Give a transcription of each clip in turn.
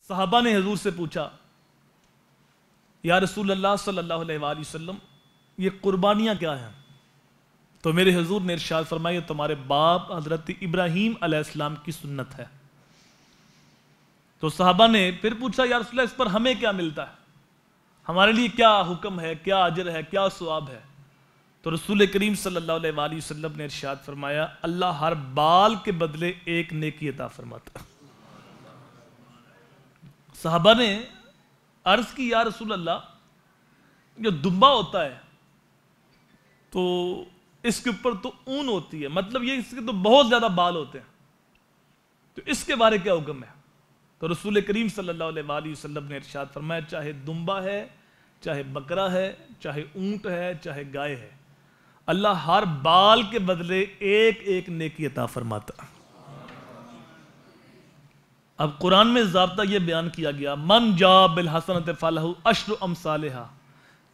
صحابہ نے حضور سے پوچھا یا رسول اللہ صلی اللہ علیہ وآلہ وسلم یہ قربانیاں کیا ہیں؟ تو میرے حضور نے ارشاد فرمایا یہ تمہارے باپ حضرت ابراہیم علیہ السلام کی سنت ہے۔ تو صحابہ نے پھر پوچھا یا رسول اللہ اس پر ہمیں کیا ملتا ہے، ہمارے لیے کیا حکم ہے، کیا اجر ہے، کیا ثواب ہے؟ تو رسول کریم صلی اللہ علیہ وآلہ وسلم نے ارشاد فرمایا اللہ ہر بال کے بدلے ایک نیکی عطا فرماتا ہے۔ صحابہ نے عرض کی یا رسول اللہ جو دمبا ہوتا ہے تو اس کے اوپر تو اون ہوتی ہے، مطلب یہ اس کے تو بہت زیادہ بال ہوتے ہیں، تو اس کے بارے کیا حکم ہے؟ تو رسول کریم صلی اللہ علیہ وآلہ وسلم نے ارشاد فرمایا چاہے دمبا ہے، چاہے بکرا ہے، چاہے اونٹ ہے، چاہے گائے ہے، اللہ ہر بال کے بدلے ایک ایک نیکی عطا فرماتا۔ اب قرآن میں ضابطہ یہ بیان کیا گیا من جاء بالحسنۃ فلہ عشر امثالھا،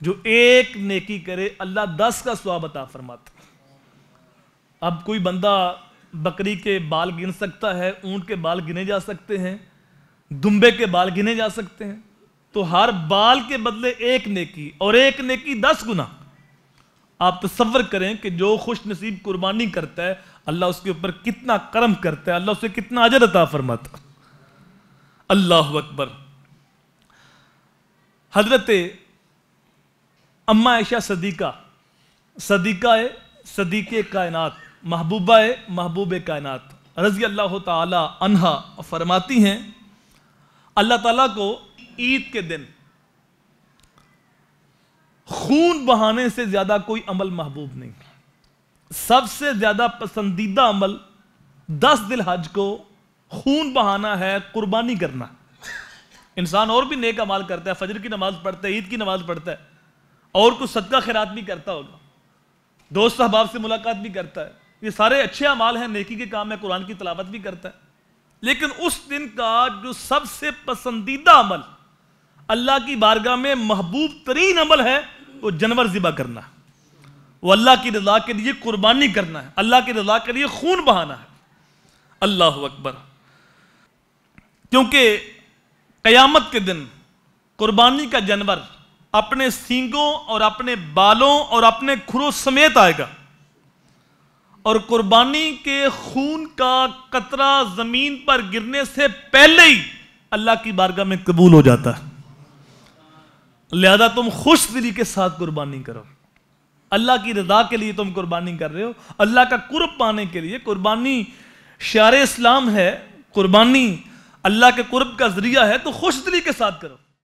جو ایک نیکی کرے اللہ 10 کا ثواب عطا فرماتا۔ اب کوئی بندہ بکری کے بال گن سکتا ہے، اونٹ کے بال گنے جا سکتے ہیں، دمبے کے بال گنے جا سکتے ہیں، تو ہر بال کے بدلے ایک نیکی، اور ایک نیکی 10 گنا۔ آپ تصور کریں کہ جو خوش نصیب قربانی کرتا ہے اللہ اس کے اوپر کتنا کرم کرتا ہے، اللہ اسے کتنا اجر عطا فرماتا۔ اللہ اکبر۔ حضرت اماں عائشہ صدیقہ صدیقے کائنات، محبوبہ محبوب کائنات رضی اللہ تعالی عنہا فرماتی ہیں اللہ تعالیٰ کو عید کے دن خون بہانے سے زیادہ کوئی عمل محبوب نہیں، سب سے زیادہ پسندیدہ عمل 10 ذی الحج کو خون بہانا ہے، قربانی کرنا۔ انسان اور بھی نیک اعمال کرتا ہے، فجر کی نماز پڑھتا ہے، عید کی نماز پڑھتا ہے، اور کچھ صدقہ خیرات بھی کرتا ہوگا، دوست احباب سے ملاقات بھی کرتا ہے، یہ سارے اچھے اعمال ہیں، نیکی کے کام ہے، قرآن کی تلاوت بھی کرتا ہے، لیکن اس دن کا جو سب سے پسندیدہ عمل اللہ کی بارگاہ میں محبوب ترین عمل ہے وہ جانور ذبح کرنا ہے، وہ اللہ کی رضا کے لیے قربانی کرنا ہے، اللہ کی رضا کے لیے خون بہانا ہے۔ اللہ اکبر۔ کیونکہ قیامت کے دن قربانی کا جانور اپنے سینگوں اور اپنے بالوں اور اپنے کھروں سمیت آئے گا، اور قربانی کے خون کا قطرہ زمین پر گرنے سے پہلے ہی اللہ کی بارگاہ میں قبول ہو جاتا ہے۔ لہذا تم خوش دلی کے ساتھ قربانی کرو، اللہ کی رضا کے لیے تم قربانی کر رہے ہو، اللہ کا قرب پانے کے لیے۔ قربانی شعار اسلام ہے، قربانی اللہ کے قرب کا ذریعہ ہے، تو خوش دلی کے ساتھ کرو۔